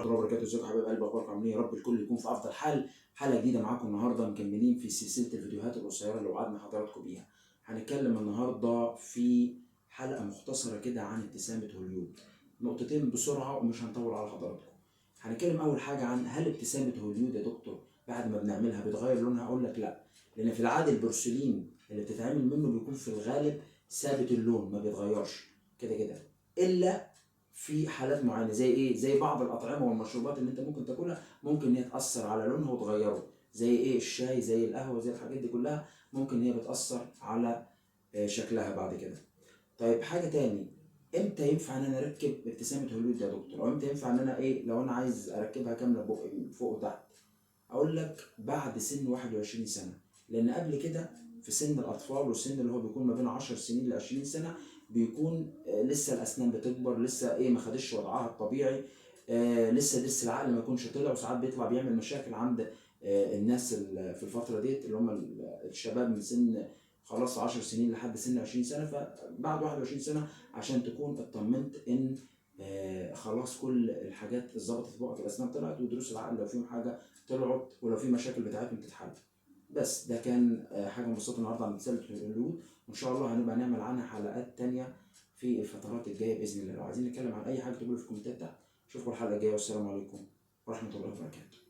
ورحمة الله وبركاته. ازيكم يا حبايب قلبي؟ اخباركم عاملين ايه؟ يا رب الكل يكون في افضل حال. حلقة جديدة معاكم النهارده، مكملين في سلسلة الفيديوهات القصيرة اللي وعدنا حضراتكم بيها. هنتكلم النهارده في حلقة مختصرة كده عن ابتسامة هوليود. نقطتين بسرعة ومش هنطول على حضراتكم. هنتكلم اول حاجة عن هل ابتسامة هوليود يا دكتور بعد ما بنعملها بتغير لونها؟ اقول لك لا، لان في العادة البورسلين اللي بتتعمل منه بيكون في الغالب ثابت اللون ما بيتغيرش كده كده، الا في حالات معينه زي ايه؟ زي بعض الاطعمه والمشروبات اللي انت ممكن تاكلها ممكن ان هي تاثر على لونها وتغيره، زي ايه؟ الشاي، زي القهوه، زي الحاجات دي كلها ممكن ان هي بتاثر على شكلها بعد كده. طيب حاجه تاني، امتى ينفع ان انا اركب ابتسامه هوليود يا دكتور؟ او امتى ينفع ان انا ايه لو انا عايز اركبها كامله فوق وتحت؟ اقول لك بعد سن 21 سنه، لان قبل كده في سن الاطفال والسن اللي هو بيكون ما بين 10 سنين ل 20 سنه بيكون لسه الاسنان بتكبر، لسه ايه ما خدش وضعها الطبيعي، لسه ضرس العقل ما يكونش طلع، وساعات بيطلع بيعمل مشاكل عند الناس في الفتره ديت اللي هم الشباب من سن خلاص 10 سنين لحد سن 20 سنه. فبعد 21 سنه عشان تكون اطمنت ان خلاص كل الحاجات اتظبطت في بقك، الاسنان طلعت ودروس العقل لو فيهم حاجه طلعت، ولو في مشاكل بتاعتهم تتحل. بس ده كان حاجه مبسطه النهارده عن رساله الهوليود، وان شاء الله هنبقى نعمل عنها حلقات تانية في الفترات الجايه باذن الله. لو عايزين نتكلم عن اي حاجه تقولوا في الكومنتات تحت. اشوفكم الحلقه الجايه، والسلام عليكم ورحمه الله وبركاته.